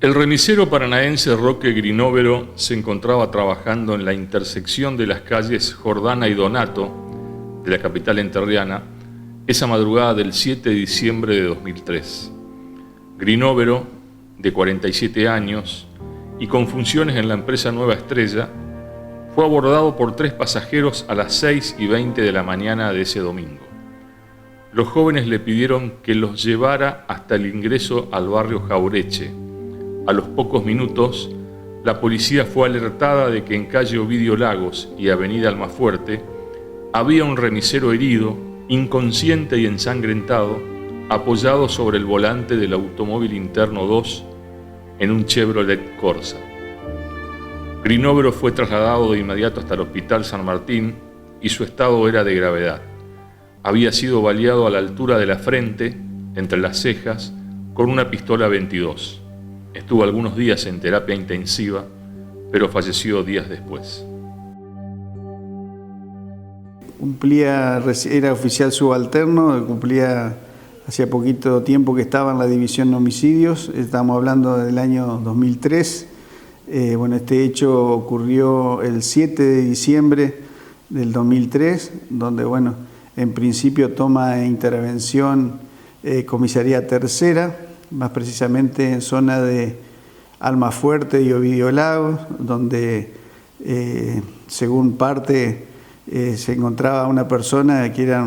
El remisero paranaense Roque Grinóvero se encontraba trabajando en la intersección de las calles Jordana y Donato de la capital entrerriana esa madrugada del 7 de diciembre de 2003. Grinóvero, de 47 años y con funciones en la empresa Nueva Estrella, fue abordado por 3 pasajeros a las 6:20 de la mañana de ese domingo. Los jóvenes le pidieron que los llevara hasta el ingreso al barrio Jaureche. A los pocos minutos, la policía fue alertada de que en calle Ovidio Lagos y avenida Almafuerte había un remisero herido, inconsciente y ensangrentado, apoyado sobre el volante del automóvil interno 2 en un Chevrolet Corsa. Grinóvero fue trasladado de inmediato hasta el Hospital San Martín y su estado era de gravedad. Había sido baleado a la altura de la frente, entre las cejas, con una pistola 22. Estuvo algunos días en terapia intensiva, pero falleció días después. Era oficial subalterno, hacía poquito tiempo que estaba en la división de homicidios, estamos hablando del año 2003. Este hecho ocurrió el 7 de diciembre del 2003, donde, en principio toma intervención Comisaría Tercera, más precisamente en zona de Almafuerte y Ovidio Lagos, donde, según parte, se encontraba una persona que era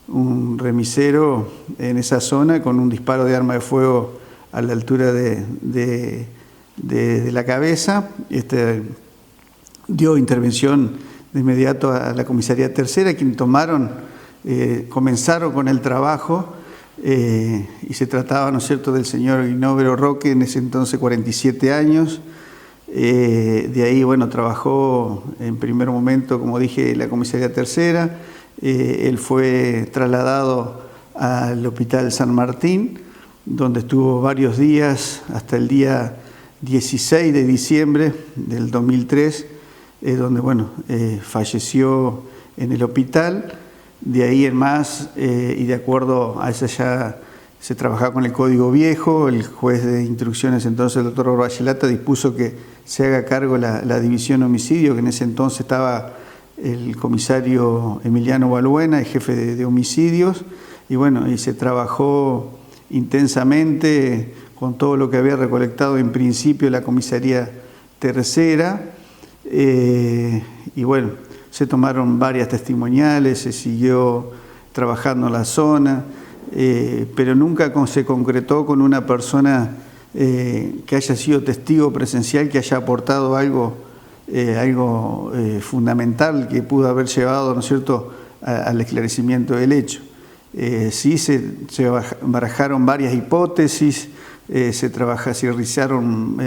un remisero en esa zona con un disparo de arma de fuego a la altura de la cabeza. Dio intervención de inmediato a la Comisaría Tercera, quien comenzaron con el trabajo, y se trataba, ¿no es cierto?, del señor Grinóvero Roque, en ese entonces 47 años. De ahí, trabajó en primer momento, como dije, la Comisaría Tercera. Él fue trasladado al Hospital San Martín, donde estuvo varios días, hasta el día 16 de diciembre del 2003, donde falleció en el hospital. De ahí en más, y de acuerdo a eso ya se trabajaba con el Código Viejo, el juez de instrucciones entonces, el doctor Bachelata, dispuso que se haga cargo la división homicidio, que en ese entonces estaba el comisario Emiliano Balbuena, el jefe de homicidios, y se trabajó intensamente con todo lo que había recolectado en principio la Comisaría Tercera, se tomaron varias testimoniales, se siguió trabajando en la zona, pero nunca se concretó con una persona que haya sido testigo presencial, que haya aportado algo fundamental que pudo haber llevado, ¿no es cierto?, al esclarecimiento del hecho. Sí se barajaron varias hipótesis, se realizaron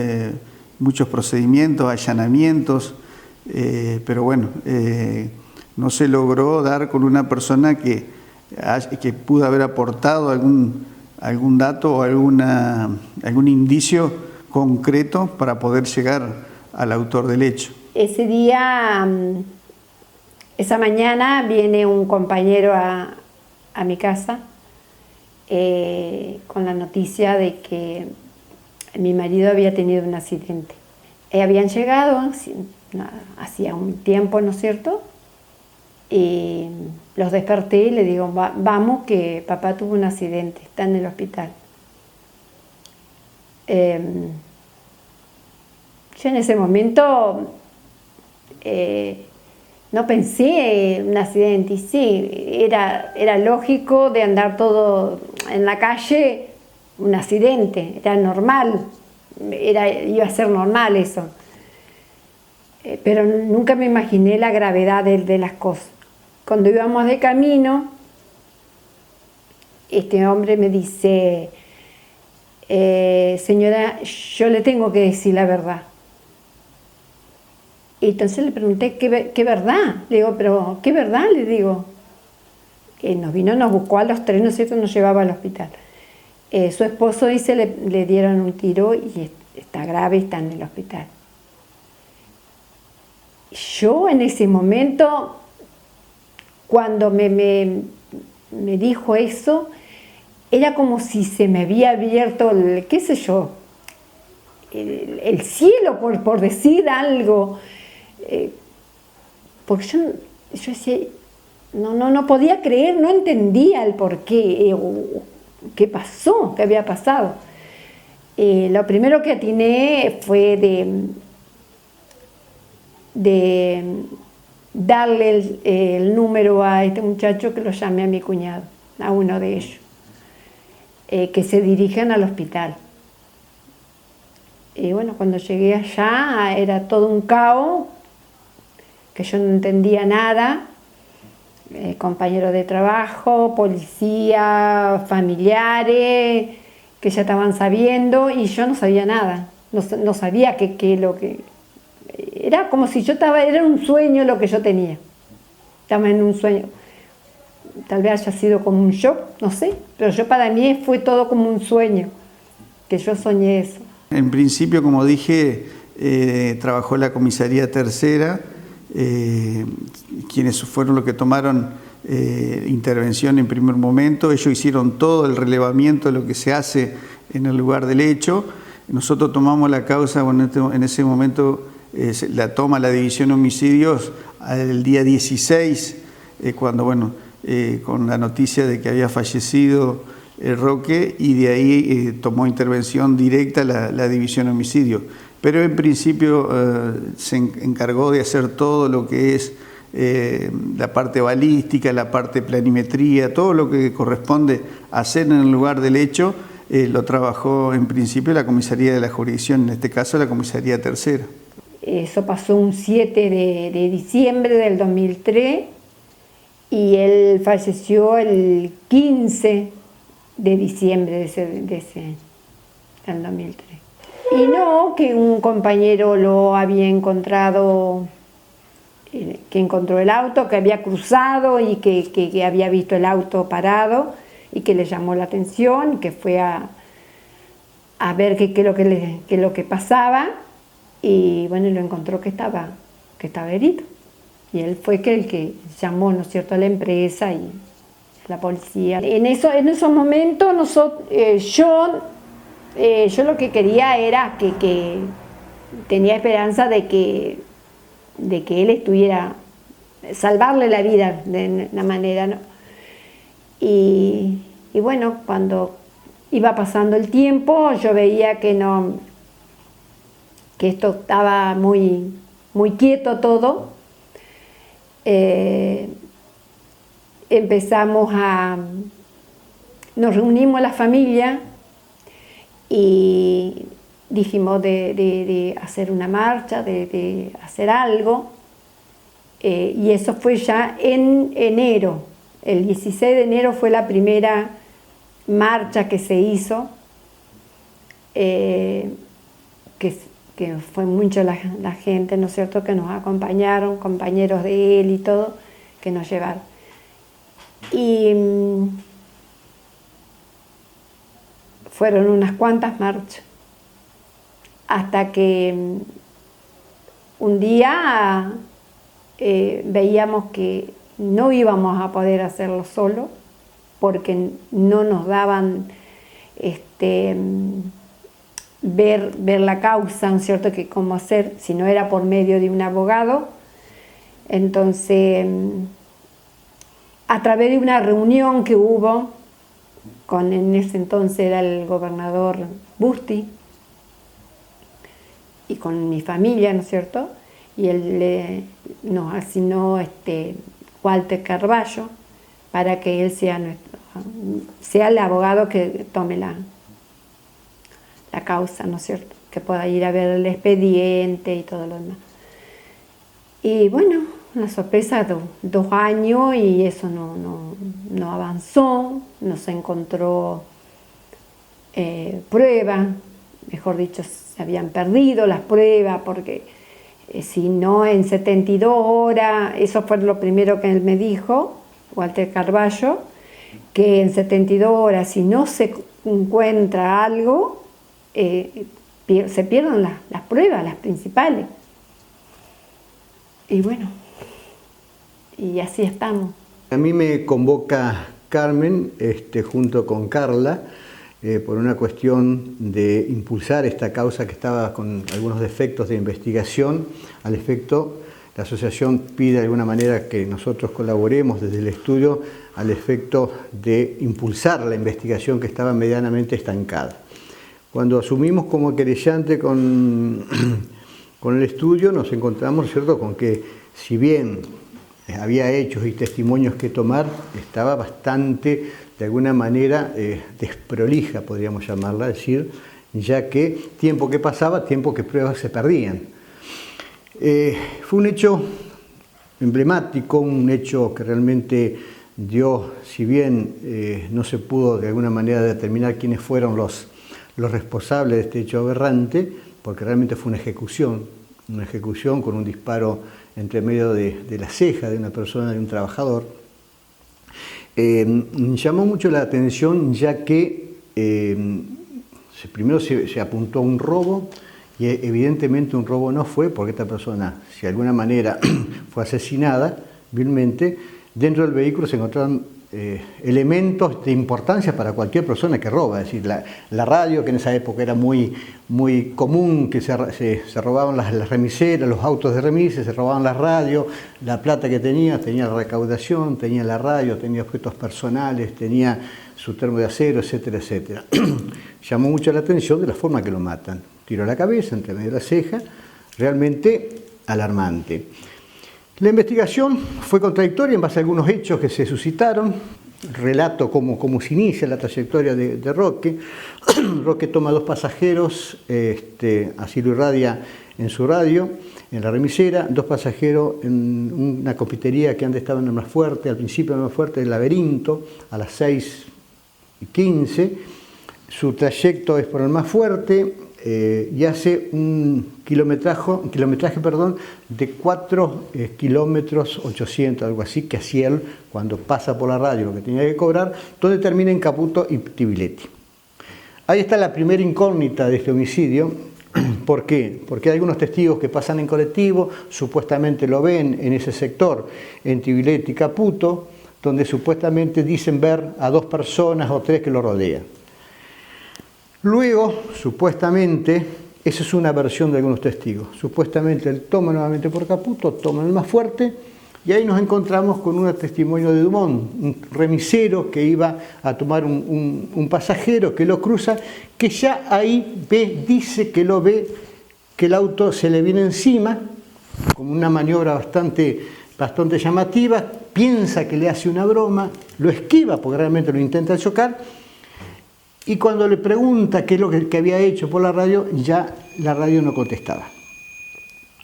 muchos procedimientos, allanamientos, pero no se logró dar con una persona que pudo haber aportado algún dato o algún indicio concreto para poder llegar al autor del hecho. Ese día, esa mañana, viene un compañero a mi casa con la noticia de que mi marido había tenido un accidente. Habían llegado hacía un tiempo, ¿no es cierto? Y los desperté y le digo, vamos, que papá tuvo un accidente, está en el hospital. Yo en ese momento no pensé en un accidente, y sí, era lógico de andar todo en la calle, un accidente, era normal, iba a ser normal eso. Pero nunca me imaginé la gravedad de las cosas. Cuando íbamos de camino, este hombre me dice, señora, yo le tengo que decir la verdad. Y entonces le pregunté, ¿qué verdad? Le digo, pero ¿qué verdad? Le digo. Nos buscó a los 3, ¿no es cierto?, nos llevaba al hospital. Su esposo dice, le dieron un tiro y está grave, está en el hospital. Yo en ese momento, cuando me dijo eso, era como si se me había abierto, qué sé yo, el cielo, por decir algo. Porque yo decía, no podía creer, no entendía el por qué, qué pasó, qué había pasado. Lo primero que atiné fue de darle el número a este muchacho, que lo llamé a mi cuñado, a uno de ellos, que se dirijan al hospital. Y bueno, cuando llegué allá era todo un caos, que yo no entendía nada. Compañeros de trabajo, policía, familiares, que ya estaban sabiendo, y yo no sabía nada, no sabía qué lo que... Era como si yo estaba, era un sueño lo que yo tenía, estaba en un sueño. Tal vez haya sido como un shock, no sé, pero yo, para mí fue todo como un sueño, que yo soñé eso. En principio, como dije, trabajó la comisaría tercera, quienes fueron los que tomaron intervención en primer momento. Ellos hicieron todo el relevamiento de lo que se hace en el lugar del hecho. Nosotros tomamos la causa, bueno, en ese momento la toma la división de homicidios el día 16, cuando, bueno, con la noticia de que había fallecido Roque, y de ahí tomó intervención directa la división de homicidios. Pero en principio se encargó de hacer todo lo que es la parte balística, la parte planimetría, todo lo que corresponde hacer en el lugar del hecho, lo trabajó en principio la comisaría de la jurisdicción, en este caso la comisaría tercera. Eso pasó un 7 de diciembre del 2003 y él falleció el 15 de diciembre del 2003. Y no, que un compañero lo había encontrado, que encontró el auto, que había cruzado y que había visto el auto parado y que le llamó la atención, que fue a ver qué es lo que pasaba, y bueno, lo encontró que estaba herido. Y él fue el que llamó, ¿no es cierto?, a la empresa y la policía. En esos momentos yo lo que quería era que tenía esperanza de que él estuviera, salvarle la vida de una manera, ¿no? Y bueno, cuando iba pasando el tiempo, yo veía que esto estaba muy, muy quieto todo. Nos reunimos la familia y dijimos de hacer una marcha, de hacer algo, y eso fue ya en enero. El 16 de enero fue la primera marcha que se hizo, que fue mucho la gente, ¿no es cierto?, que nos acompañaron, compañeros de él y todo, que nos llevaron. Y fueron unas cuantas marchas, hasta que un día veíamos que no íbamos a poder hacerlo solo, porque no nos daban ver la causa, ¿no es cierto?, que cómo hacer, si no era por medio de un abogado. Entonces, a través de una reunión que hubo en ese entonces era el gobernador Busti, y con mi familia, ¿no es cierto?, y él nos asignó Walter Carballo para que él sea el abogado que tome la causa, ¿no es cierto?, que pueda ir a ver el expediente y todo lo demás. Y bueno, una sorpresa, 2 años, y eso no avanzó, no se encontró pruebas, mejor dicho, se habían perdido las pruebas, porque si no, en 72 horas, eso fue lo primero que él me dijo, Walter Carballo, que en 72 horas, si no se encuentra algo, se pierden las pruebas, las principales. Y bueno, y así estamos. A mí me convoca Carmen junto con Carla, por una cuestión de impulsar esta causa que estaba con algunos defectos de investigación. Al efecto, la asociación pide de alguna manera que nosotros colaboremos desde el estudio al efecto de impulsar la investigación que estaba medianamente estancada. Cuando asumimos como querellante con el estudio, nos encontramos, ¿cierto?, con que si bien había hechos y testimonios que tomar, estaba bastante, de alguna manera, desprolija, podríamos llamarla, decir, ya que tiempo que pasaba, tiempo que pruebas se perdían. Fue un hecho emblemático, un hecho que realmente dio, si bien no se pudo de alguna manera determinar quiénes fueron los responsables de este hecho aberrante, porque realmente fue una ejecución con un disparo entre medio de la ceja de una persona, de un trabajador. Llamó mucho la atención ya que primero se apuntó a un robo y evidentemente un robo no fue, porque esta persona, si de alguna manera fue asesinada vilmente, dentro del vehículo se encontraron elementos de importancia para cualquier persona que roba, es decir, la radio, que en esa época era muy común, que se robaban las remiseras, los autos de remises, se robaban las radios, la plata que tenía la recaudación, tenía la radio, tenía objetos personales, tenía su termo de acero, etcétera, etcétera. Llamó mucho la atención de la forma que lo matan. Tiro a la cabeza, entre medio de la ceja, realmente alarmante. La investigación fue contradictoria en base a algunos hechos que se suscitaron. Relato cómo se inicia la trayectoria de Roque. Roque toma 2 pasajeros, así lo irradia en su radio, en la remisera, 2 pasajeros en una confitería que antes estaba en Almafuerte, al principio en Almafuerte, el Laberinto, a las 6:15. Su trayecto es por Almafuerte, y hace un kilometraje de 4 kilómetros 800, algo así, que hacía él cuando pasa por la radio lo que tenía que cobrar, donde termina en Caputo y Tibiletti. Ahí está la primera incógnita de este homicidio. ¿Por qué? Porque hay algunos testigos que pasan en colectivo, supuestamente lo ven en ese sector, en Tibiletti y Caputo, donde supuestamente dicen ver a 2 personas o 3 que lo rodean. Luego, supuestamente, esa es una versión de algunos testigos, supuestamente él toma nuevamente por Caputo, toma el más fuerte, y ahí nos encontramos con un testimonio de Dumont, un remisero que iba a tomar un pasajero que lo cruza, que ya ahí dice que lo ve, que el auto se le viene encima, con una maniobra bastante llamativa, piensa que le hace una broma, lo esquiva porque realmente lo intenta chocar. Y cuando le pregunta qué es lo que había hecho por la radio, ya la radio no contestaba.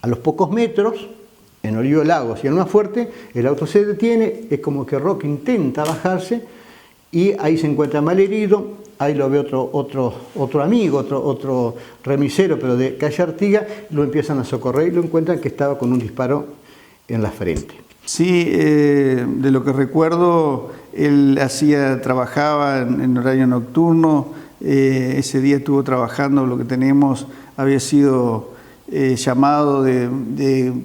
A los pocos metros, en Olivo Lagos y en Almafuerte, el auto se detiene, es como que Roque intenta bajarse y ahí se encuentra malherido, ahí lo ve otro amigo, otro remisero, pero de calle Artiga, lo empiezan a socorrer y lo encuentran que estaba con un disparo en la frente. Sí, de lo que recuerdo, él trabajaba en horario nocturno, ese día estuvo trabajando, lo que tenemos había sido llamado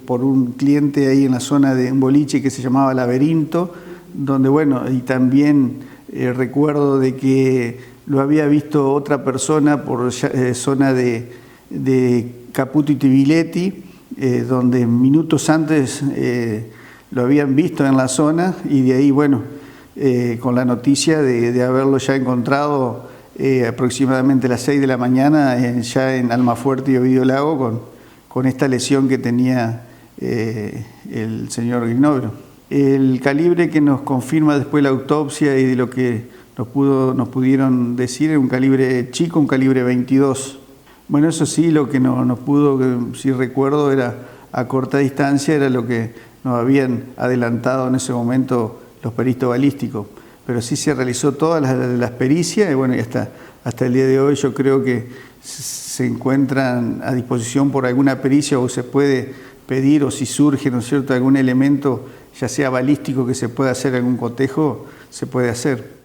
por un cliente ahí en la zona de un boliche que se llamaba Laberinto, donde bueno, y también recuerdo de que lo había visto otra persona por zona de Caputo y Tibiletti, donde minutos antes lo habían visto en la zona, y de ahí, bueno, con la noticia de haberlo ya encontrado aproximadamente a las 6 de la mañana, ya en Almafuerte y Ovidio Lago, con esta lesión que tenía el señor Grinovero. El calibre que nos confirma después la autopsia y de lo que nos pudieron decir es un calibre chico, un calibre 22. Bueno, eso sí, lo que nos pudo, si recuerdo, era a corta distancia, era lo que nos habían adelantado en ese momento los peritos balísticos, pero sí se realizó todas las pericias y bueno, y hasta el día de hoy yo creo que se encuentran a disposición por alguna pericia o se puede pedir, o si surge, ¿no es cierto?, algún elemento, ya sea balístico, que se pueda hacer algún cotejo, se puede hacer.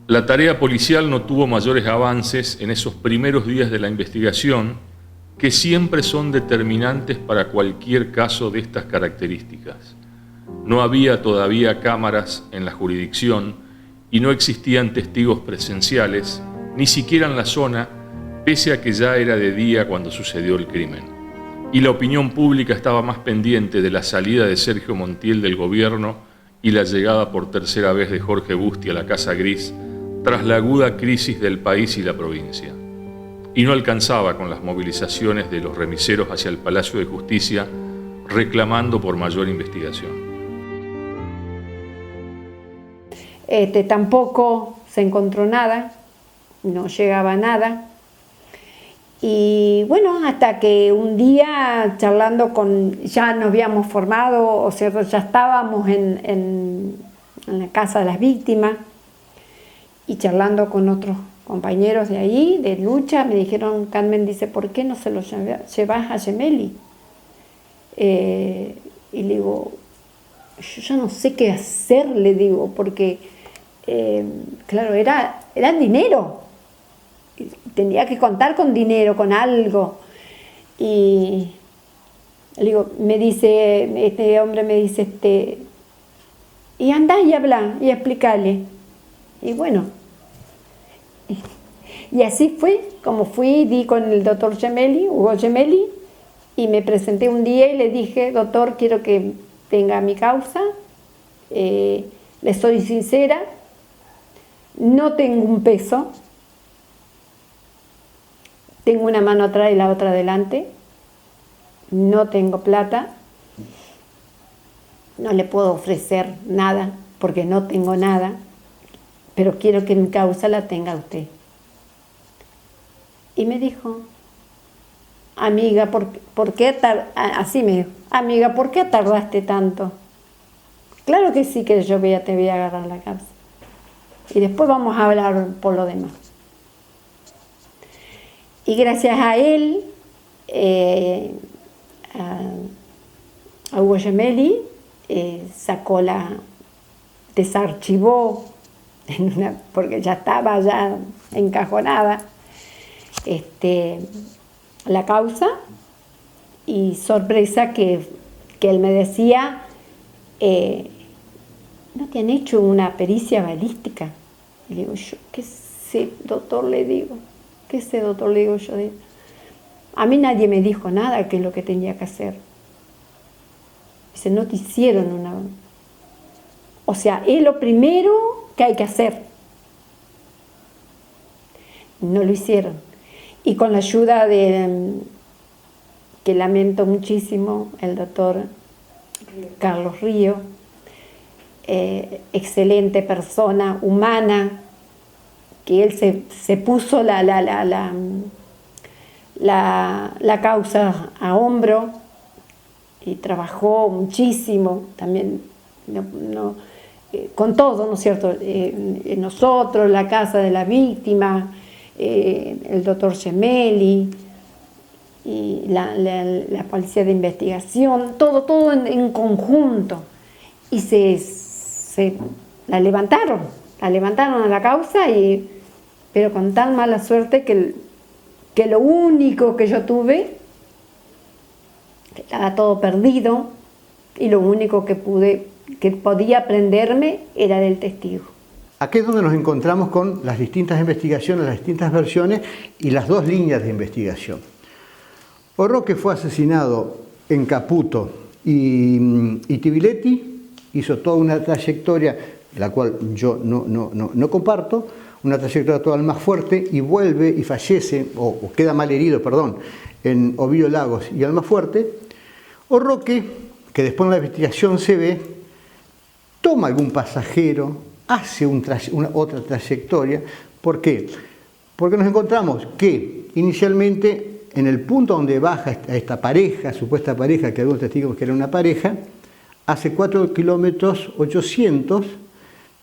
La tarea policial no tuvo mayores avances en esos primeros días de la investigación, que siempre son determinantes para cualquier caso de estas características. No había todavía cámaras en la jurisdicción y no existían testigos presenciales, ni siquiera en la zona, pese a que ya era de día cuando sucedió el crimen. Y la opinión pública estaba más pendiente de la salida de Sergio Montiel del gobierno y la llegada por tercera vez de Jorge Busti a la Casa Gris, tras la aguda crisis del país y la provincia. Y no alcanzaba con las movilizaciones de los remiseros hacia el Palacio de Justicia, reclamando por mayor investigación. Tampoco se encontró nada, no llegaba nada. Y bueno, hasta que un día charlando ya nos habíamos formado, o sea, ya estábamos en la casa de las víctimas, y charlando con otros compañeros de ahí, de lucha, me dijeron, Carmen dice, ¿por qué no se lo llevas a Gemelli? Y le digo, yo ya no sé qué hacer, le digo, porque, claro, era dinero. Tenía que contar con dinero, con algo. Y le digo, me dice, este hombre me dice, y andá y habla y explícale. Y bueno, y así fue, como fui, di con el doctor Gemelli, Hugo Gemelli, y me presenté un día y le dije, doctor, quiero que tenga mi causa, le soy sincera, no tengo un peso, tengo una mano atrás y la otra adelante, no tengo plata, no le puedo ofrecer nada porque no tengo nada, pero quiero que mi causa la tenga usted. Y me dijo, amiga, ¿por qué así me dijo, amiga, ¿por qué tardaste tanto? Claro que sí que te voy a agarrar la causa. Y después vamos a hablar por lo demás. Y gracias a él, a Hugo Gemelli, desarchivó, porque ya estaba ya encajonada, la causa, y sorpresa que él me decía, ¿no te han hecho una pericia balística? Y le digo, yo qué sé, doctor, le digo. ¿Qué sé, doctor? Le digo yo. A mí nadie me dijo nada qué es lo que tenía que hacer. Dice, no te hicieron una... O sea, es lo primero que hay que hacer. No lo hicieron. Y con la ayuda de, que lamento muchísimo, el doctor Carlos Río, excelente persona, humana, que él se puso la causa a hombro y trabajó muchísimo también con todo, ¿no es cierto? Nosotros, la casa de la víctima, el doctor Gemelli y la policía de investigación, todo en conjunto, y la levantaron a la causa, pero con tan mala suerte que lo único que yo tuve estaba todo perdido, y lo único que podía aprenderme era del testigo. Aquí es donde nos encontramos con las distintas investigaciones, las distintas versiones y las dos líneas de investigación. Roque fue asesinado en Caputo y Tibiletti, hizo toda una trayectoria, la cual yo no comparto, una trayectoria toda más fuerte, y vuelve y fallece, o queda mal herido, perdón, en Ovillo Lagos y Almafuerte. Roque, que después en la investigación se ve, toma algún pasajero, hace otra trayectoria. ¿Por qué? Porque nos encontramos que inicialmente en el punto donde baja a esta pareja, supuesta pareja, que algunos testigos que era una pareja, hace 4 kilómetros 800,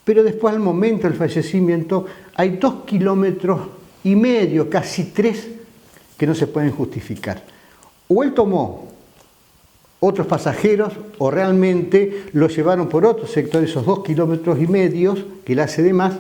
pero después al momento del fallecimiento hay 2,5 kilómetros, casi 3, que no se pueden justificar. O él tomó otros pasajeros, o realmente lo llevaron por otro sector, esos 2,5 kilómetros que él hace de más,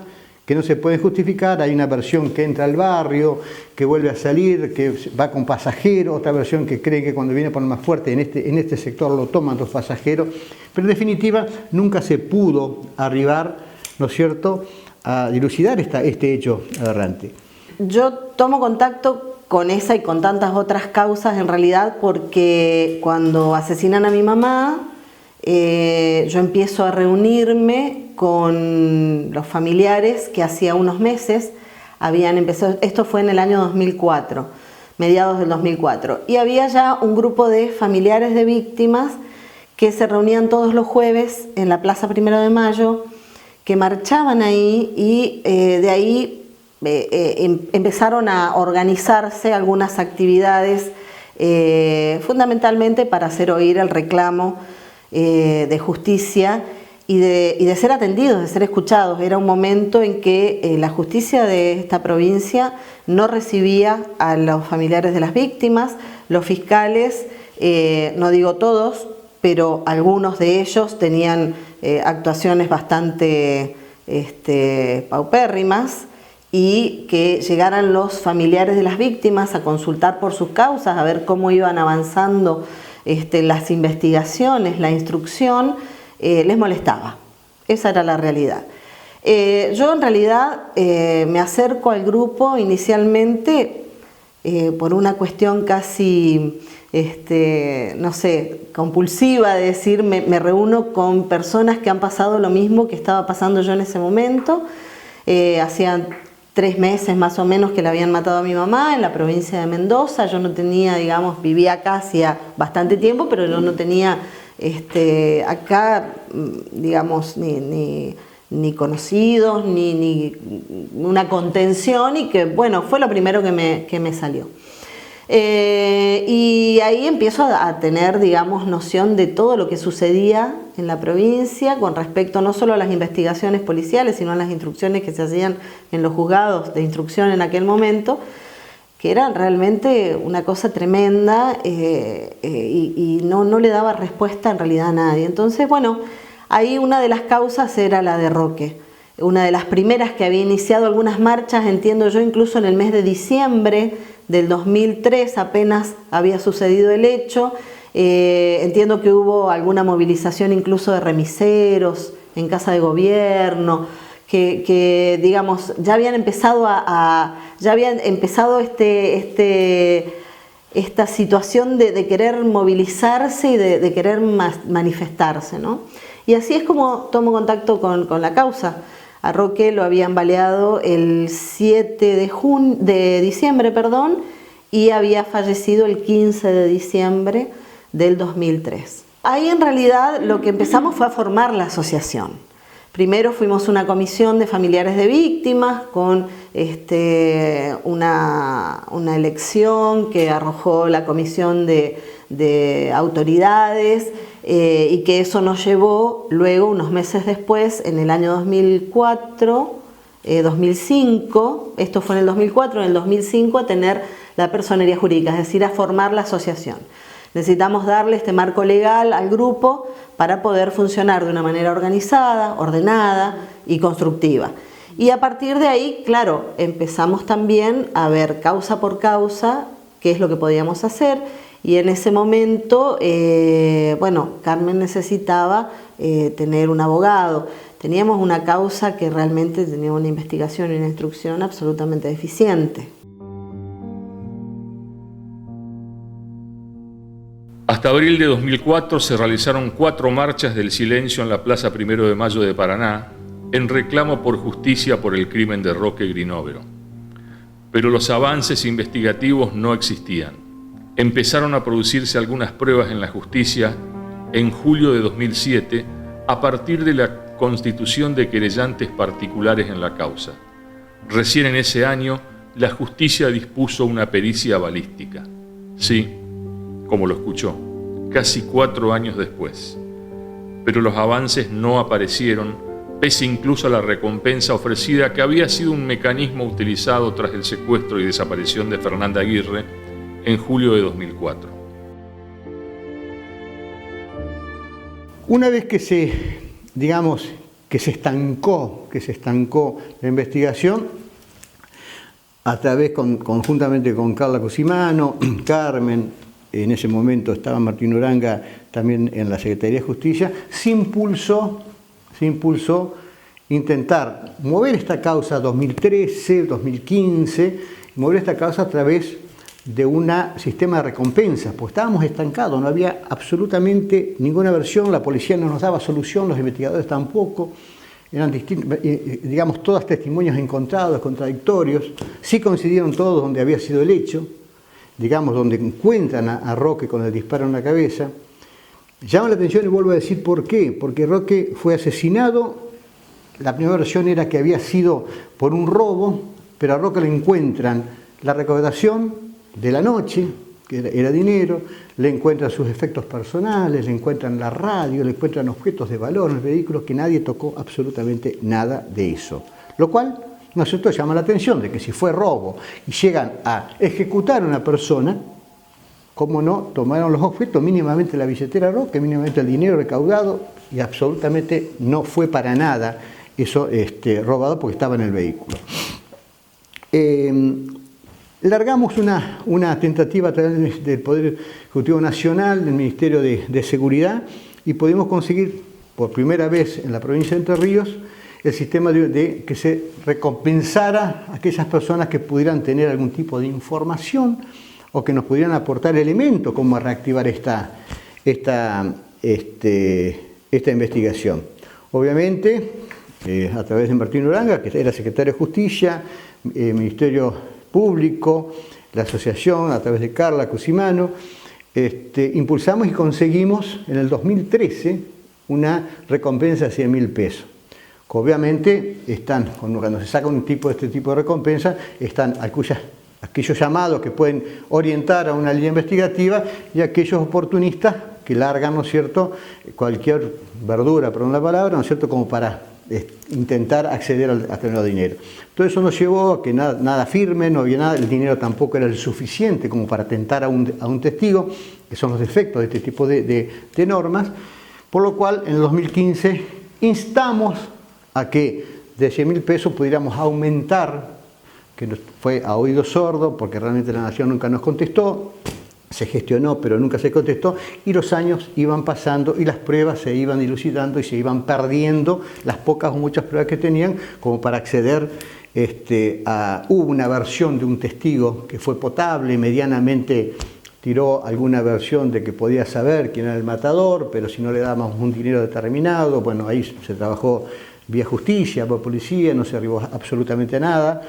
que no se pueden justificar. Hay una versión que entra al barrio, que vuelve a salir, que va con pasajeros, otra versión que cree que cuando viene por más fuerte en este sector lo toman los pasajeros, pero en definitiva nunca se pudo arribar, ¿no es cierto?, a dilucidar este hecho aberrante. Yo tomo contacto con esa y con tantas otras causas en realidad porque cuando asesinan a mi mamá, yo empiezo a reunirme con los familiares que hacía unos meses habían empezado, esto fue en el año 2004, mediados del 2004, y había ya un grupo de familiares de víctimas que se reunían todos los jueves en la Plaza 1 de Mayo, que marchaban ahí y de ahí empezaron a organizarse algunas actividades fundamentalmente para hacer oír el reclamo de justicia y de ser atendidos, de ser escuchados. Era un momento en que la justicia de esta provincia no recibía a los familiares de las víctimas, los fiscales, no digo todos, pero algunos de ellos tenían actuaciones bastante paupérrimas, y que llegaran los familiares de las víctimas a consultar por sus causas, a ver cómo iban avanzando las investigaciones, la instrucción, les molestaba. Esa era la realidad. Yo en realidad me acerco al grupo inicialmente por una cuestión casi, no sé, compulsiva, de decir, me reúno con personas que han pasado lo mismo que estaba pasando yo en ese momento. Hacían 3 meses más o menos que le habían matado a mi mamá en la provincia de Mendoza. Yo no tenía, digamos, vivía acá hacía bastante tiempo, pero yo no tenía acá, digamos, ni conocidos, ni una contención, y que, bueno, fue lo primero que me salió. Y ahí empiezo a tener, digamos, noción de todo lo que sucedía en la provincia con respecto no solo a las investigaciones policiales, sino a las instrucciones que se hacían en los juzgados de instrucción en aquel momento, que eran realmente una cosa tremenda y no le daba respuesta en realidad a nadie. Entonces, bueno, ahí una de las causas era la de Roque, una de las primeras que había iniciado algunas marchas, entiendo yo, incluso en el mes de diciembre del 2003 apenas había sucedido el hecho. Entiendo que hubo alguna movilización incluso de remiseros en Casa de Gobierno, que digamos, ya habían empezado esta situación de querer movilizarse y de querer manifestarse, ¿no? Y así es como tomo contacto con la causa. A Roque lo habían baleado el 7 de diciembre, y había fallecido el 15 de diciembre del 2003. Ahí en realidad lo que empezamos fue a formar la asociación. Primero fuimos una comisión de familiares de víctimas con una elección que arrojó la comisión de autoridades, y que eso nos llevó luego, unos meses después, en el año 2005, esto fue en el 2004, en el 2005 a tener la personería jurídica, es decir, a formar la asociación. Necesitamos darle este marco legal al grupo para poder funcionar de una manera organizada, ordenada y constructiva. Y a partir de ahí, claro, empezamos también a ver causa por causa qué es lo que podíamos hacer, y en ese momento, bueno, Carmen necesitaba tener un abogado. Teníamos una causa que realmente tenía una investigación y una instrucción absolutamente deficiente. Hasta abril de 2004 se realizaron 4 marchas del silencio en la Plaza 1 de Mayo de Paraná en reclamo por justicia por el crimen de Roque Grinóvero. Pero los avances investigativos no existían. Empezaron a producirse algunas pruebas en la justicia en julio de 2007 a partir de la constitución de querellantes particulares en la causa. Recién en ese año, la justicia dispuso una pericia balística. Sí, como lo escuchó, casi 4 años después. Pero los avances no aparecieron, pese incluso a la recompensa ofrecida, que había sido un mecanismo utilizado tras el secuestro y desaparición de Fernanda Aguirre en julio de 2004. Una vez que se, digamos, que se estancó la investigación a través, conjuntamente con Carla Cusimano, Carmen, en ese momento estaba Martín Uranga también en la Secretaría de Justicia, se impulsó intentar mover esta causa 2013, 2015, mover esta causa a través de un sistema de recompensas, pues estábamos estancados, no había absolutamente ninguna versión, la policía no nos daba solución, los investigadores tampoco, eran digamos, todos testimonios encontrados, contradictorios, sí coincidieron todos donde había sido el hecho, digamos, donde encuentran a Roque con el disparo en la cabeza. Llama la atención y vuelvo a decir por qué, porque Roque fue asesinado, la primera versión era que había sido por un robo, pero a Roque le encuentran la recaudación de la noche, que era dinero, le encuentran sus efectos personales, le encuentran la radio, le encuentran objetos de valor en el vehículo, que nadie tocó absolutamente nada de eso. Lo cual, nosotros llama la atención de que si fue robo y llegan a ejecutar a una persona, ¿cómo no? Tomaron los objetos, mínimamente la billetera Roque, mínimamente el dinero recaudado, y absolutamente no fue para nada eso robado porque estaba en el vehículo. Largamos una tentativa a través del Poder Ejecutivo Nacional, del Ministerio de Seguridad, y pudimos conseguir por primera vez en la provincia de Entre Ríos el sistema de que se recompensara a aquellas personas que pudieran tener algún tipo de información o que nos pudieran aportar elementos como reactivar esta investigación. Obviamente, a través de Martín Uranga, que era secretario de Justicia, Ministerio Público, la asociación, a través de Carla Cusimano, impulsamos y conseguimos en el 2013 una recompensa de 100.000 pesos. Obviamente, cuando se saca este tipo de recompensa, están aquellos llamados que pueden orientar a una línea investigativa y aquellos oportunistas que largan, ¿no es cierto?, cualquier verdura, perdón la palabra, ¿no es cierto?, como para intentar acceder a tener dinero. Todo eso nos llevó a que nada firme, no había nada, el dinero tampoco era el suficiente como para tentar a un testigo, que son los defectos de este tipo de normas, por lo cual en el 2015 instamos a que de 100.000 pesos pudiéramos aumentar, que fue a oído sordo, porque realmente la Nación nunca nos contestó, se gestionó pero nunca se contestó, y los años iban pasando y las pruebas se iban dilucidando y se iban perdiendo las pocas o muchas pruebas que tenían como para acceder hubo una versión de un testigo que fue potable, medianamente tiró alguna versión de que podía saber quién era el matador, pero si no le dábamos un dinero determinado, bueno, ahí se trabajó vía justicia, por policía, no se arribó absolutamente a nada.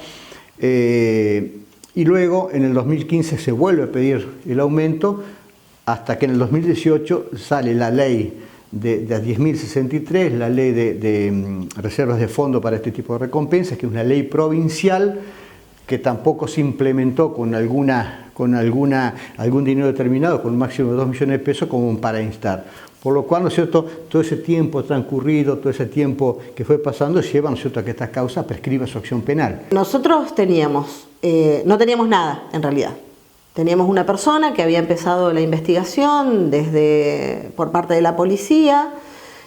Y luego en el 2015 se vuelve a pedir el aumento hasta que en el 2018 sale la ley de 10.063, la ley de reservas de fondo para este tipo de recompensas, que es una ley provincial que tampoco se implementó con algún dinero determinado, con un máximo de 2 millones de pesos como para instar. Por lo cual, ¿no es cierto?, todo ese tiempo transcurrido, todo ese tiempo que fue pasando, lleva, ¿no es cierto?, a que esta causa prescriba su acción penal. Nosotros no teníamos nada, en realidad. Teníamos una persona que había empezado la investigación por parte de la policía,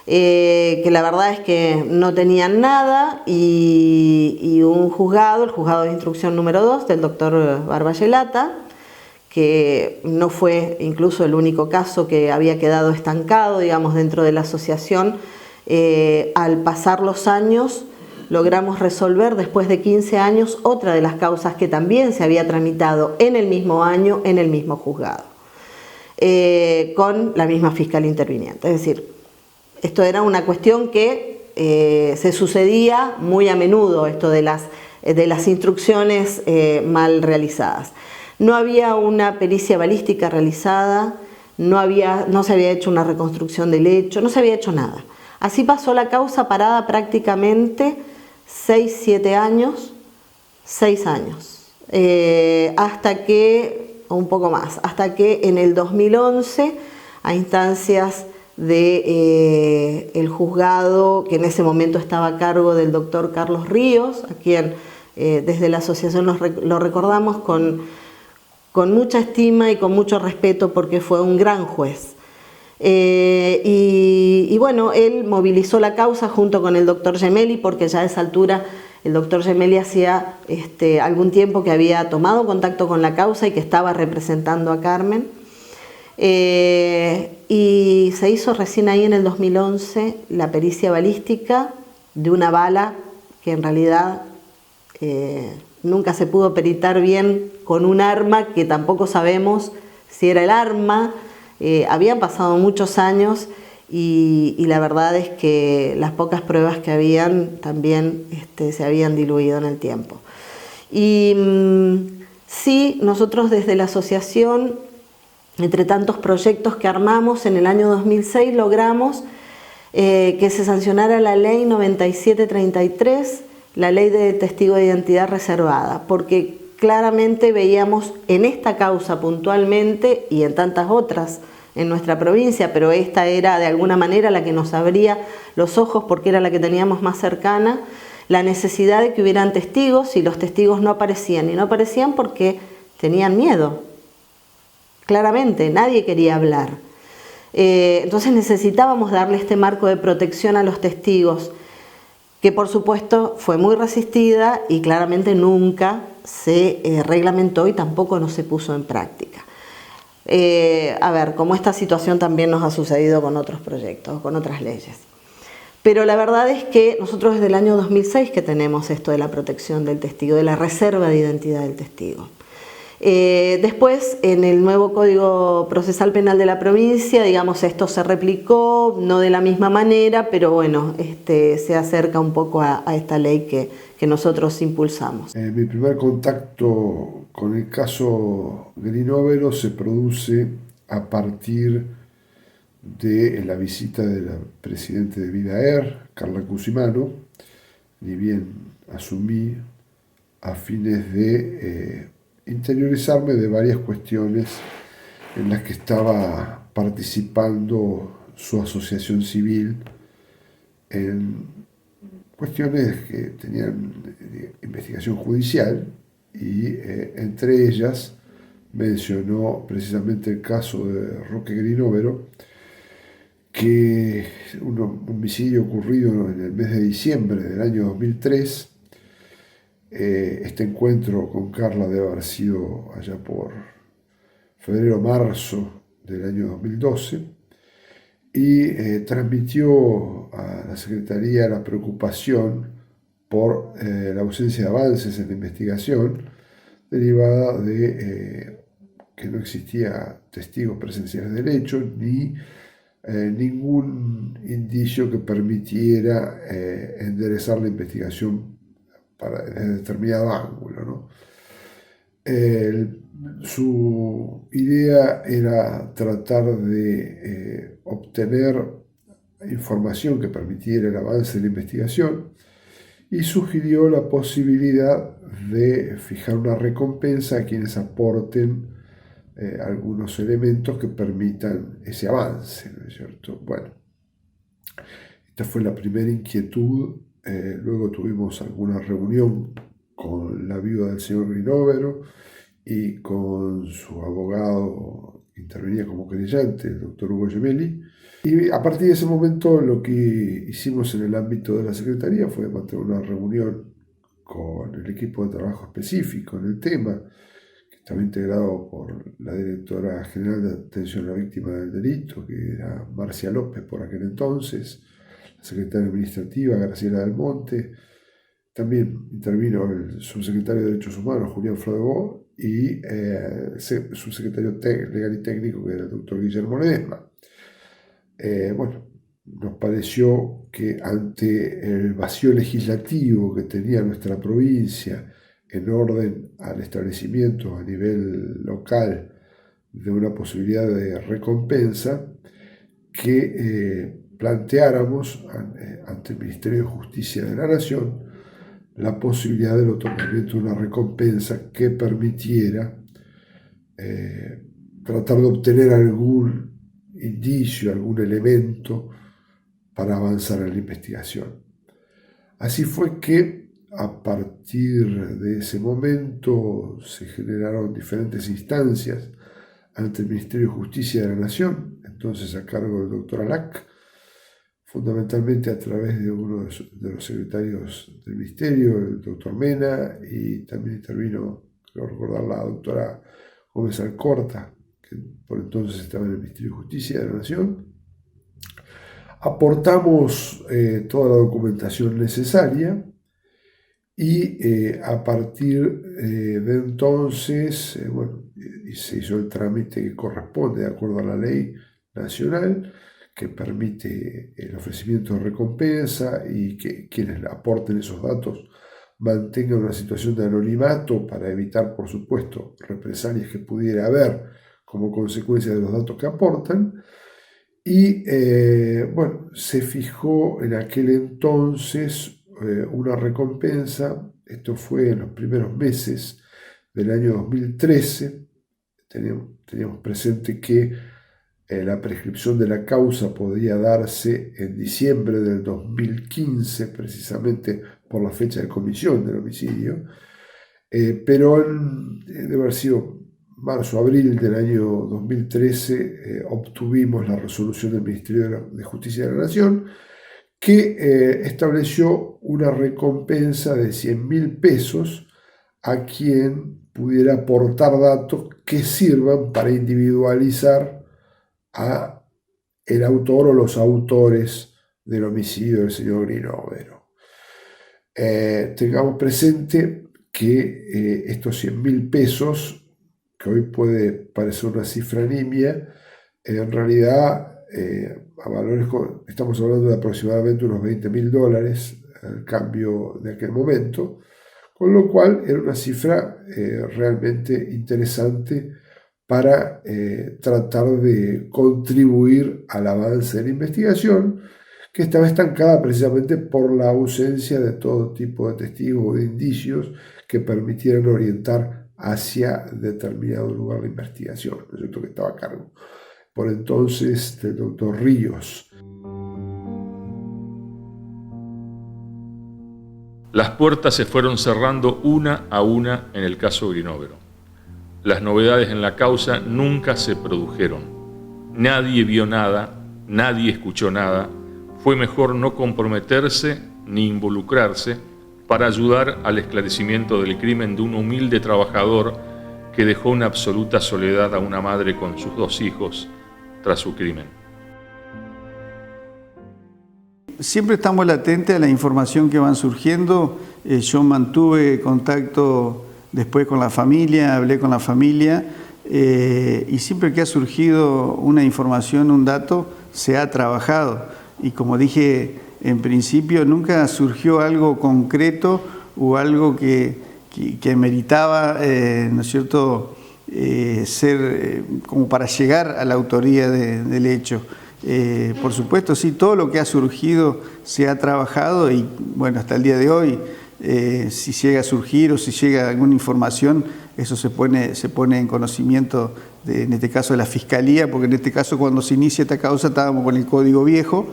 que la verdad es que no tenían nada, y un juzgado, el juzgado de instrucción número 2 del doctor Barbayelata, que no fue incluso el único caso que había quedado estancado, digamos, dentro de la asociación. Al pasar los años, logramos resolver, después de 15 años, otra de las causas que también se había tramitado en el mismo año, en el mismo juzgado, con la misma fiscal interviniente. Es decir, esto era una cuestión que se sucedía muy a menudo, esto de las instrucciones mal realizadas. No había una pericia balística realizada, no se había hecho una reconstrucción del hecho, no se había hecho nada. Así pasó la causa parada prácticamente 6 años, hasta que, o un poco más, hasta que en el 2011, a instancias del juzgado que en ese momento estaba a cargo del doctor Carlos Ríos, a quien desde la asociación lo recordamos con mucha estima y con mucho respeto porque fue un gran juez. Y bueno, él movilizó la causa junto con el doctor Gemelli, porque ya a esa altura el doctor Gemelli hacía algún tiempo que había tomado contacto con la causa y que estaba representando a Carmen. Y se hizo recién ahí en el 2011 la pericia balística de una bala que en realidad nunca se pudo peritar bien con un arma que tampoco sabemos si era el arma. Habían pasado muchos años y la verdad es que las pocas pruebas que habían también se habían diluido en el tiempo. Y sí, nosotros desde la asociación, entre tantos proyectos que armamos, en el año 2006 logramos que se sancionara la ley 9733, la ley de testigo de identidad reservada, porque claramente veíamos en esta causa puntualmente y en tantas otras en nuestra provincia, pero esta era de alguna manera la que nos abría los ojos porque era la que teníamos más cercana, la necesidad de que hubieran testigos, y los testigos no aparecían, y no aparecían porque tenían miedo. Claramente, nadie quería hablar. Entonces necesitábamos darle este marco de protección a los testigos, que por supuesto fue muy resistida y claramente nunca se reglamentó y tampoco no se puso en práctica. A ver, como esta situación también nos ha sucedido con otros proyectos, con otras leyes. Pero la verdad es que nosotros desde el año 2006 que tenemos esto de la protección del testigo, de la reserva de identidad del testigo. Después, en el nuevo Código Procesal Penal de la provincia, digamos, esto se replicó, no de la misma manera, pero bueno, se acerca un poco a esta ley que nosotros impulsamos. Mi primer contacto con el caso Grinóvero se produce a partir de la visita de la presidenta de Vidaer, Carla Cusimano, ni bien asumí a fines de interiorizarme de varias cuestiones en las que estaba participando su asociación civil en cuestiones que tenían investigación judicial y entre ellas mencionó precisamente el caso de Roque Grinóvero, que un homicidio ocurrido en el mes de diciembre del año 2003. Este encuentro con Carla debe haber sido allá por febrero-marzo del año 2012 y transmitió a la Secretaría la preocupación por la ausencia de avances en la investigación derivada de que no existía testigos presenciales del hecho ni ningún indicio que permitiera enderezar la investigación desde determinado ángulo, ¿no? Su idea era tratar de obtener información que permitiera el avance de la investigación y sugirió la posibilidad de fijar una recompensa a quienes aporten algunos elementos que permitan ese avance, ¿no es cierto? Bueno, esta fue la primera inquietud. Luego tuvimos alguna reunión con la viuda del señor Grinóvero y con su abogado que intervenía como querellante, el doctor Hugo Gemelli. Y a partir de ese momento lo que hicimos en el ámbito de la Secretaría fue mantener una reunión con el equipo de trabajo específico en el tema, que estaba integrado por la directora general de atención a la víctima del delito, que era Marcia López por aquel entonces, la secretaria administrativa Graciela del Monte, también intervino el subsecretario de Derechos Humanos Julián Frodebó y el subsecretario legal y técnico que era el doctor Guillermo Ledesma. Bueno, nos pareció que ante el vacío legislativo que tenía nuestra provincia en orden al establecimiento a nivel local de una posibilidad de recompensa, que planteáramos ante el Ministerio de Justicia de la Nación la posibilidad del otorgamiento de una recompensa que permitiera tratar de obtener algún indicio, algún elemento para avanzar en la investigación. Así fue que a partir de ese momento se generaron diferentes instancias ante el Ministerio de Justicia de la Nación, en entonces a cargo del doctor Alac, fundamentalmente a través de uno de los secretarios del Ministerio, el doctor Mena, y también intervino, creo recordar, la doctora Gómez Alcorta, que por entonces estaba en el Ministerio de Justicia de la Nación. Aportamos toda la documentación necesaria y a partir de entonces, se hizo el trámite que corresponde de acuerdo a la ley nacional que permite el ofrecimiento de recompensa y que quienes aporten esos datos mantengan una situación de anonimato para evitar, por supuesto, represalias que pudiera haber como consecuencia de los datos que aportan. Y se fijó en aquel entonces una recompensa. Esto fue en los primeros meses del año 2013. Teníamos presente que la prescripción de la causa podía darse en diciembre del 2015, precisamente por la fecha de comisión del homicidio, pero debe haber sido marzo-abril del año 2013, obtuvimos la resolución del Ministerio de Justicia de la Nación que estableció una recompensa de 100.000 pesos a quien pudiera aportar datos que sirvan para individualizar a el autor o los autores del homicidio del señor Grinóvero. Tengamos presente que estos 100.000 pesos, que hoy puede parecer una cifra nimia, en realidad a valores, estamos hablando de aproximadamente unos $20.000 al cambio de aquel momento, con lo cual era una cifra realmente interesante para tratar de contribuir al avance de la investigación, que estaba estancada precisamente por la ausencia de todo tipo de testigos o de indicios que permitieran orientar hacia determinado lugar de investigación, ¿no es cierto?, que estaba a cargo por entonces del doctor Ríos. Las puertas se fueron cerrando una a una en el caso Grinóvero. Las novedades en la causa nunca se produjeron. Nadie vio nada, nadie escuchó nada. Fue mejor no comprometerse ni involucrarse para ayudar al esclarecimiento del crimen de un humilde trabajador que dejó una absoluta soledad a una madre con sus 2 hijos tras su crimen. Siempre estamos latentes a la información que van surgiendo. Yo mantuve contacto después con la familia, hablé con la familia y siempre que ha surgido una información, un dato, se ha trabajado. Y como dije en principio, nunca surgió algo concreto o algo que meritaba, ¿no es cierto?, ser como para llegar a la autoría del hecho. Por supuesto, sí, todo lo que ha surgido se ha trabajado y bueno, hasta el día de hoy, si llega a surgir o si llega alguna información, eso se pone en conocimiento, en este caso de la Fiscalía, porque en este caso cuando se inicia esta causa estábamos con el Código Viejo,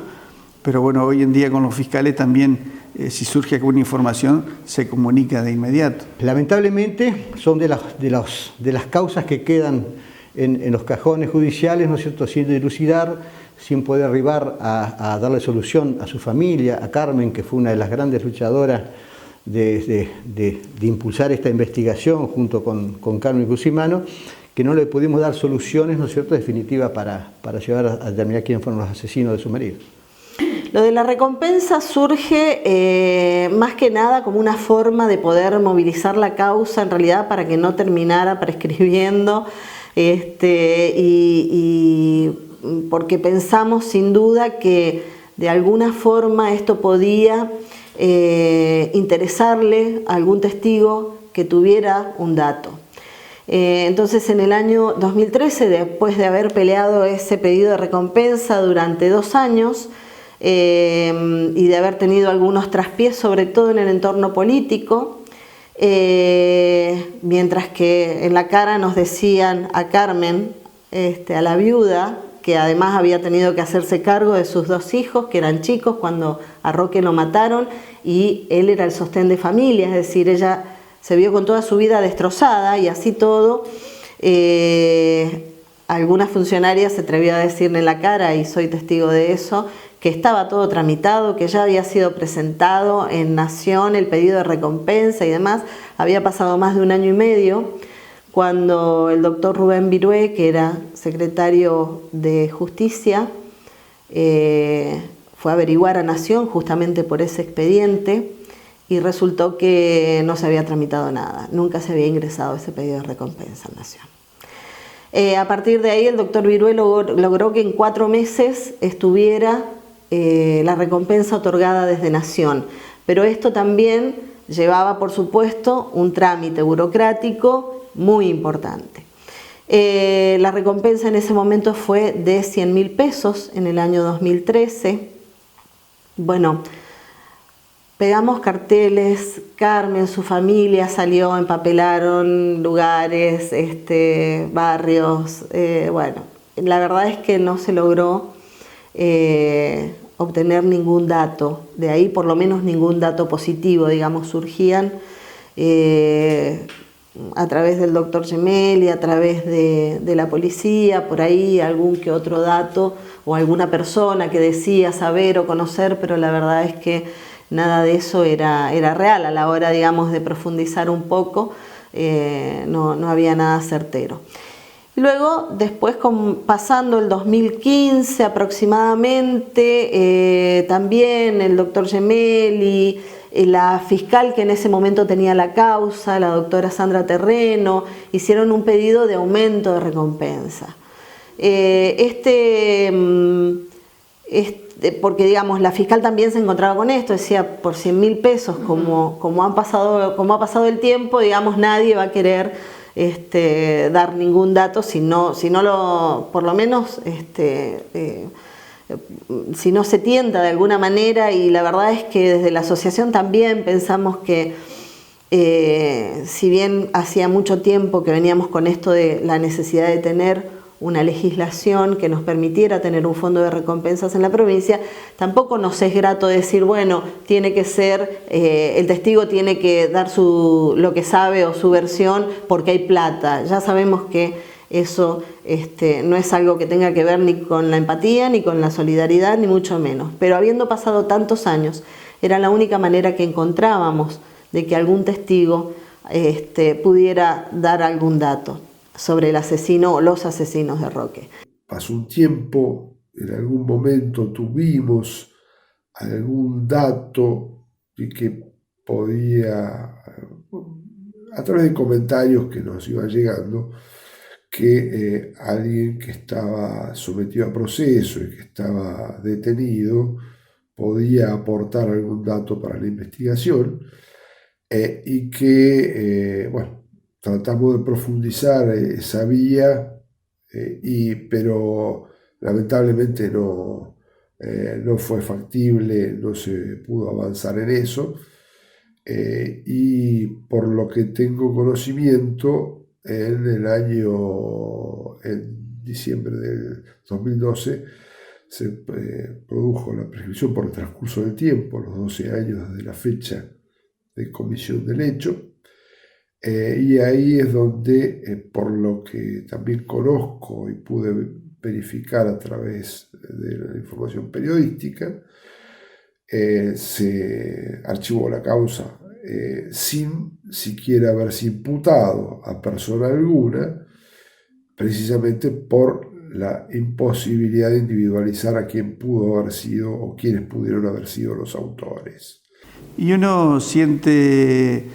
pero bueno, hoy en día con los fiscales también, si surge alguna información, se comunica de inmediato. Lamentablemente son de las causas que quedan en los cajones judiciales, ¿no es cierto?, sin dilucidar, sin poder arribar a darle solución a su familia, a Carmen, que fue una de las grandes luchadoras de impulsar esta investigación junto con Carmen Cusimano, que no le pudimos dar soluciones, ¿no es cierto?, definitivas para llevar a determinar quiénes fueron los asesinos de su marido. Lo de la recompensa surge más que nada como una forma de poder movilizar la causa, en realidad, para que no terminara prescribiendo, y porque pensamos sin duda que de alguna forma esto podía interesarle a algún testigo que tuviera un dato. Entonces, en el año 2013, después de haber peleado ese pedido de recompensa durante 2 años, y de haber tenido algunos traspiés, sobre todo en el entorno político, mientras que en la cara nos decían a Carmen, a la viuda, que además había tenido que hacerse cargo de sus 2 hijos, que eran chicos cuando a Roque lo mataron, y él era el sostén de familia, es decir, ella se vio con toda su vida destrozada, y así todo, alguna funcionaria se atrevió a decirle en la cara, y soy testigo de eso, que estaba todo tramitado, que ya había sido presentado en Nación el pedido de recompensa y demás. Había pasado más de 1 año y medio cuando el doctor Rubén Virué, que era secretario de Justicia, fue a averiguar a Nación justamente por ese expediente y resultó que no se había tramitado nada, nunca se había ingresado ese pedido de recompensa en Nación. A partir de ahí el doctor Virué logró que en 4 meses estuviera la recompensa otorgada desde Nación, pero esto también llevaba, por supuesto, un trámite burocrático muy importante. La recompensa en ese momento fue de 100.000 pesos en el año 2013. Bueno, pegamos carteles, Carmen, su familia salió, empapelaron lugares, barrios. Bueno, la verdad es que no se logró obtener ningún dato, de ahí por lo menos ningún dato positivo, digamos, surgían a través del doctor Gemelli, a través de la policía, por ahí algún que otro dato o alguna persona que decía saber o conocer, pero la verdad es que nada de eso era real. A la hora, digamos, de profundizar un poco, no había nada certero. Luego, después, pasando el 2015 aproximadamente, también el doctor Gemelli, la fiscal que en ese momento tenía la causa, la doctora Sandra Terreno, hicieron un pedido de aumento de recompensa. Porque, digamos, la fiscal también se encontraba con esto, decía, por 100.000 pesos, como ha pasado el tiempo, digamos, nadie va a querer dar ningún dato si no por lo menos si no se tienta de alguna manera. Y la verdad es que desde la asociación también pensamos que si bien hacía mucho tiempo que veníamos con esto de la necesidad de tener una legislación que nos permitiera tener un fondo de recompensas en la provincia, tampoco nos es grato decir, bueno, tiene que ser, el testigo tiene que dar lo que sabe o su versión porque hay plata. Ya sabemos que eso no es algo que tenga que ver ni con la empatía, ni con la solidaridad, ni mucho menos. Pero habiendo pasado tantos años, era la única manera que encontrábamos de que algún testigo pudiera dar algún dato sobre el asesino o los asesinos de Roque. Pasó un tiempo, en algún momento tuvimos algún dato y que podía, a través de comentarios que nos iban llegando, que alguien que estaba sometido a proceso y que estaba detenido podía aportar algún dato para la investigación y que, bueno, tratamos de profundizar esa vía, pero lamentablemente no fue factible, no se pudo avanzar en eso. Y por lo que tengo conocimiento, en diciembre del 2012, se produjo la prescripción por el transcurso del tiempo, los 12 años desde la fecha de comisión del hecho. Y ahí es donde, por lo que también conozco y pude verificar a través de la información periodística, se archivó la causa sin siquiera haberse imputado a persona alguna, precisamente por la imposibilidad de individualizar a quién pudo haber sido o quiénes pudieron haber sido los autores. Y uno siente...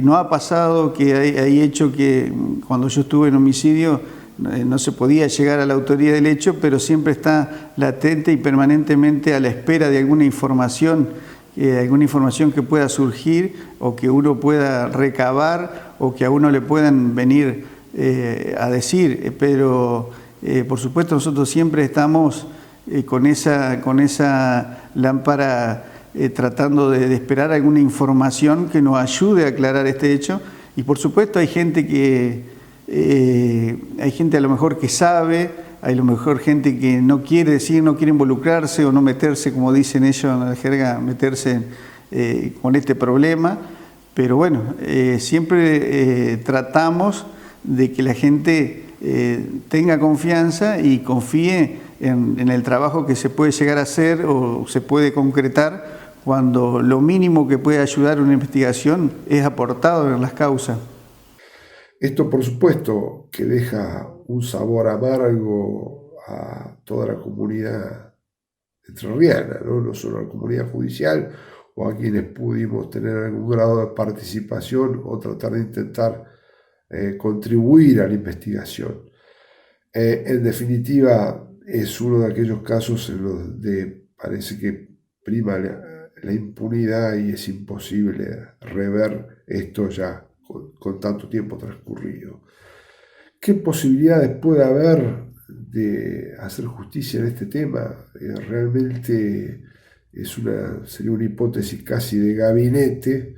¿no ha pasado que hay hecho que cuando yo estuve en homicidio no se podía llegar a la autoría del hecho, pero siempre está latente y permanentemente a la espera de alguna información que pueda surgir o que uno pueda recabar o que a uno le puedan venir a decir? Pero por supuesto nosotros siempre estamos con esa lámpara tratando de esperar alguna información que nos ayude a aclarar este hecho. Y por supuesto hay gente a lo mejor que sabe, hay a lo mejor gente que no quiere decir, no quiere involucrarse o no meterse, como dicen ellos en la jerga, meterse con este problema. Pero bueno, siempre tratamos de que la gente tenga confianza y confíe en el trabajo que se puede llegar a hacer o se puede concretar cuando lo mínimo que puede ayudar a una investigación es aportado en las causas. Esto, por supuesto, que deja un sabor amargo a toda la comunidad entrerriana, no solo a la comunidad judicial o a quienes pudimos tener algún grado de participación o tratar de intentar contribuir a la investigación. En definitiva, es uno de aquellos casos en los que parece que prima la impunidad y es imposible rever esto ya con tanto tiempo transcurrido. ¿Qué posibilidades puede haber de hacer justicia en este tema? Realmente sería una hipótesis casi de gabinete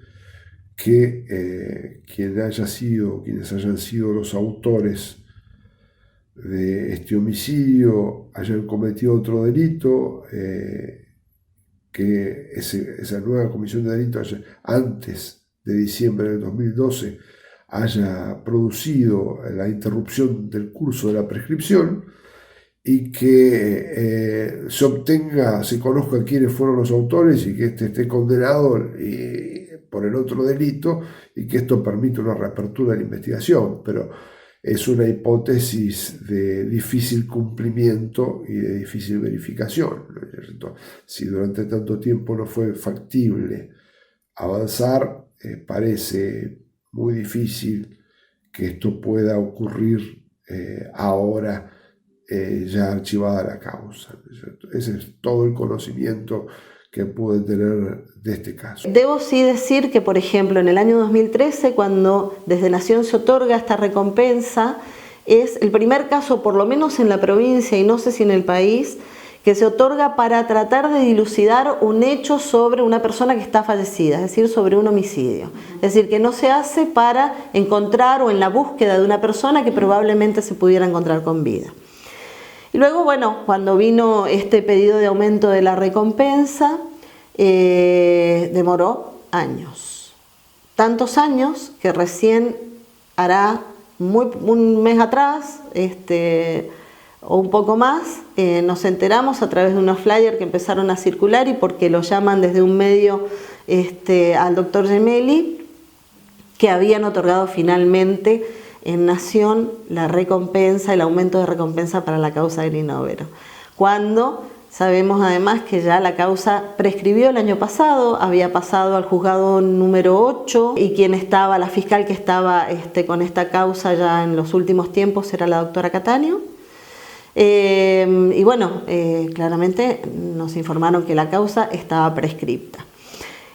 que quienes hayan sido los autores de este homicidio hayan cometido otro delito, que esa nueva comisión de delito antes de diciembre del 2012 haya producido la interrupción del curso de la prescripción y que se conozca quiénes fueron los autores y que éste esté condenado por el otro delito y que esto permita una reapertura de la investigación, pero es una hipótesis de difícil cumplimiento y de difícil verificación, ¿no es cierto? Si durante tanto tiempo no fue factible avanzar, parece muy difícil que esto pueda ocurrir ahora ya archivada la causa, ¿no es cierto? Ese es todo el conocimiento que pude tener de este caso. Debo sí decir que, por ejemplo, en el año 2013, cuando desde Nación se otorga esta recompensa, es el primer caso, por lo menos en la provincia y no sé si en el país, que se otorga para tratar de dilucidar un hecho sobre una persona que está fallecida, es decir, sobre un homicidio. Es decir, que no se hace para encontrar o en la búsqueda de una persona que probablemente se pudiera encontrar con vida. Y luego, bueno, cuando vino este pedido de aumento de la recompensa, demoró años. Tantos años que recién hará un mes atrás, o un poco más, nos enteramos a través de unos flyers que empezaron a circular y porque lo llaman desde un medio al doctor Gemelli, que habían otorgado finalmente en Nación la recompensa, el aumento de recompensa para la causa de Grinóvero. Cuando sabemos además que ya la causa prescribió el año pasado, había pasado al juzgado número 8 y quien estaba, la fiscal que estaba con esta causa ya en los últimos tiempos era la doctora Cataño. Y bueno, claramente nos informaron que la causa estaba prescripta.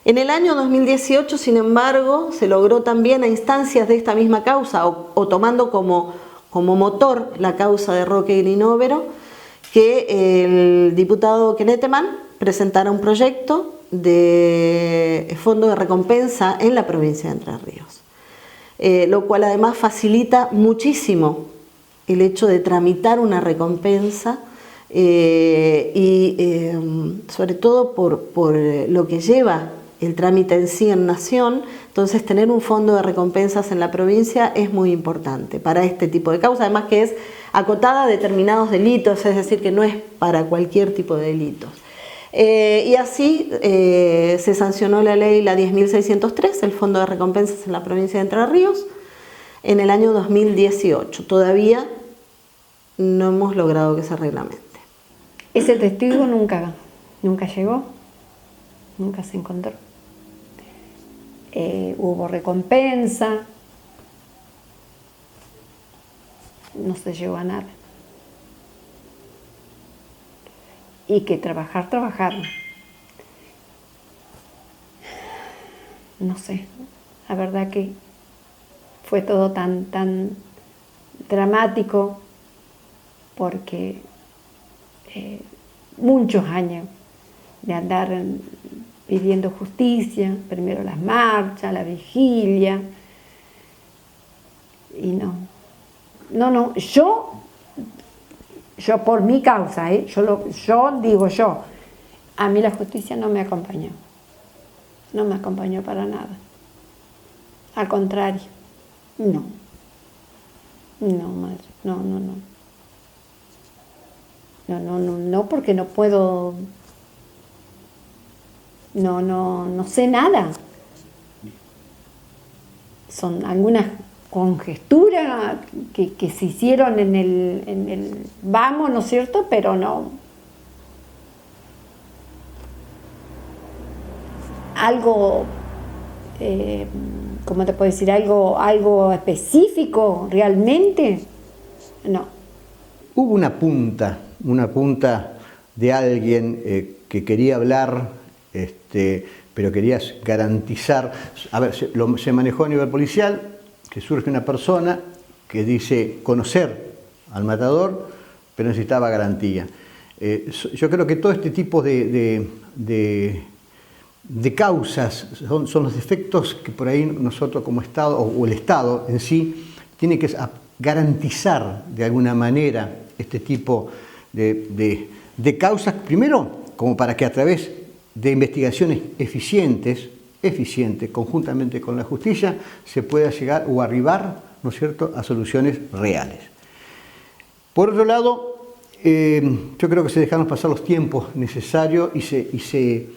En el año 2018, sin embargo, se logró también a instancias de esta misma causa, o tomando como motor la causa de Roque Grinóvero, que el diputado Keneteman presentara un proyecto de fondo de recompensa en la provincia de Entre Ríos, lo cual además facilita muchísimo el hecho de tramitar una recompensa sobre todo por lo que lleva el trámite en sí en Nación. Entonces tener un fondo de recompensas en la provincia es muy importante para este tipo de causa, además que es acotada a determinados delitos, es decir, que no es para cualquier tipo de delitos. Y así se sancionó la ley, la 10.603, el fondo de recompensas en la provincia de Entre Ríos, en el año 2018. Todavía no hemos logrado que se reglamente. Ese testigo nunca llegó, nunca se encontró. Hubo recompensa, no se llegó a nada. Y que trabajaron. No sé, la verdad que fue todo tan dramático porque muchos años de andar pidiendo justicia, primero las marchas, la vigilia, y no, yo por mi causa, yo digo a mí la justicia no me acompañó para nada, al contrario, No, madre, no. No, porque no puedo, no sé nada. Son algunas conjeturas que se hicieron en el vamos, ¿no es cierto? Pero no. Algo, ¿cómo te puedo decir? Algo específico realmente, no. Hubo una punta de alguien que quería hablar, pero quería garantizar. A ver, se manejó a nivel policial, que surge una persona que dice conocer al matador, pero necesitaba garantía. Yo creo que todo este tipo de causas son los defectos que por ahí nosotros como Estado, o el Estado en sí, tiene que garantizar de alguna manera este tipo de causas, primero como para que a través de investigaciones eficientes, conjuntamente con la justicia, se pueda llegar o arribar, ¿no es cierto?, a soluciones reales. Por otro lado, yo creo que se dejaron pasar los tiempos necesarios y se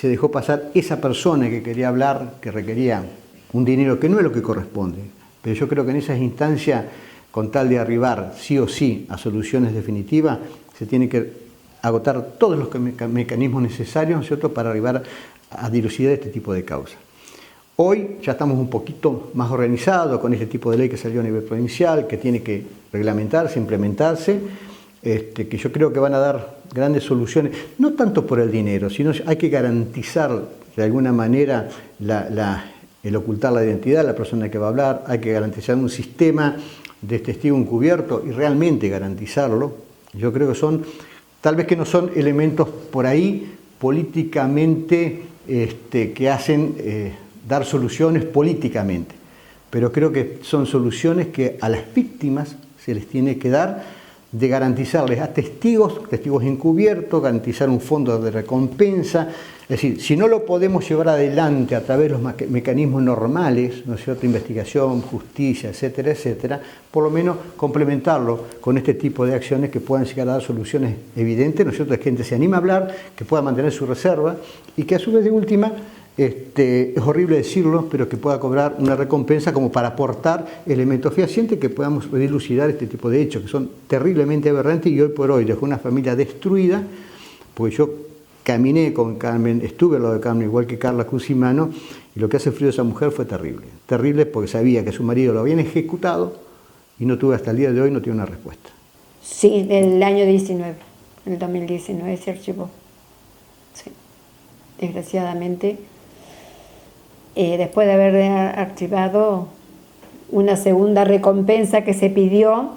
dejó pasar esa persona que quería hablar, que requería un dinero que no es lo que corresponde. Pero yo creo que en esas instancias, con tal de arribar sí o sí a soluciones definitivas, se tiene que agotar todos los mecanismos necesarios, ¿cierto?, para arribar a dilucidar este tipo de causas. Hoy ya estamos un poquito más organizados con este tipo de ley que salió a nivel provincial, que tiene que reglamentarse, implementarse, que yo creo que van a dar grandes soluciones, no tanto por el dinero, sino hay que garantizar de alguna manera el ocultar la identidad de la persona que va a hablar, hay que garantizar un sistema de testigo encubierto y realmente garantizarlo. Yo creo que son, tal vez que no son elementos por ahí políticamente que hacen dar soluciones políticamente, pero creo que son soluciones que a las víctimas se les tiene que dar, de garantizarles a testigos encubiertos, garantizar un fondo de recompensa. Es decir, si no lo podemos llevar adelante a través de los mecanismos normales, ¿no es cierto?, investigación, justicia, etcétera, etcétera, por lo menos complementarlo con este tipo de acciones que puedan llegar a dar soluciones evidentes, ¿no es cierto?, que la gente se anima a hablar, que pueda mantener su reserva y que a su vez de última, es horrible decirlo, pero que pueda cobrar una recompensa como para aportar elementos fehacientes que podamos dilucidar este tipo de hechos, que son terriblemente aberrantes y hoy por hoy dejó una familia destruida, porque yo caminé con Carmen, estuve al lado de Carmen igual que Carla Cusimano, y lo que ha sufrido esa mujer fue terrible. Terrible porque sabía que su marido lo habían ejecutado y no tuve hasta el día de hoy, no tiene una respuesta. Sí, del año 19, el 2019 se archivó. Sí, desgraciadamente. Después de haber archivado una segunda recompensa que se pidió,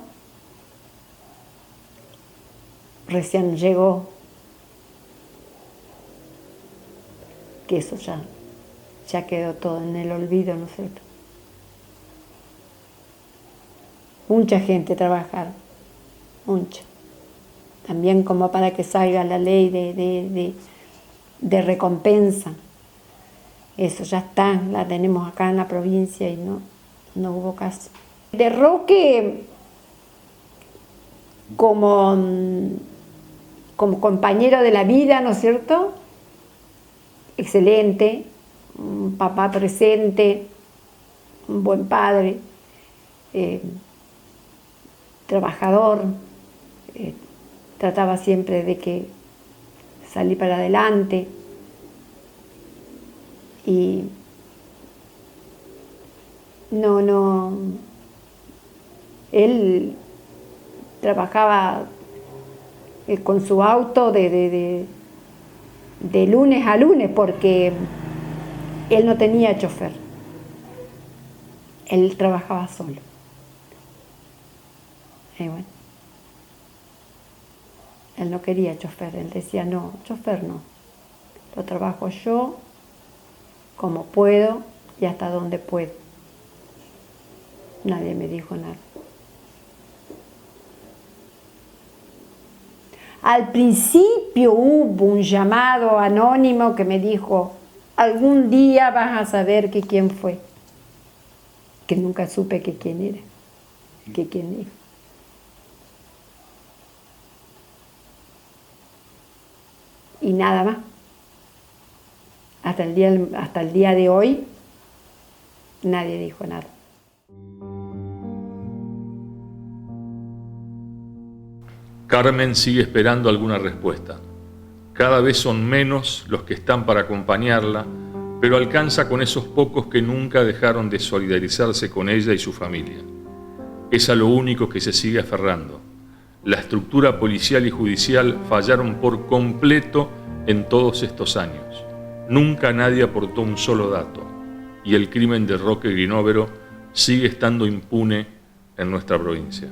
recién llegó, que eso ya quedó todo en el olvido, ¿no es cierto? Mucha gente trabajar, mucha. También como para que salga la ley de recompensa. Eso ya está, la tenemos acá en la provincia y no hubo caso. De Roque, como compañero de la vida, ¿no es cierto? Excelente, un papá presente, un buen padre, trabajador, trataba siempre de que salir para adelante. Y él trabajaba con su auto de lunes a lunes porque él no tenía chofer, él trabajaba solo. Y bueno, él no quería chofer, él decía no, chofer no, lo trabajo yo como puedo y hasta donde puedo. Nadie me dijo nada. Al principio hubo un llamado anónimo que me dijo, algún día vas a saber que quién fue, que nunca supe que quién era. que quien dijo. Y nada más. Hasta el día de hoy, nadie dijo nada. Carmen sigue esperando alguna respuesta. Cada vez son menos los que están para acompañarla, pero alcanza con esos pocos que nunca dejaron de solidarizarse con ella y su familia. Es a lo único que se sigue aferrando. La estructura policial y judicial fallaron por completo en todos estos años. Nunca nadie aportó un solo dato, y el crimen de Roque Grinóvero sigue estando impune en nuestra provincia.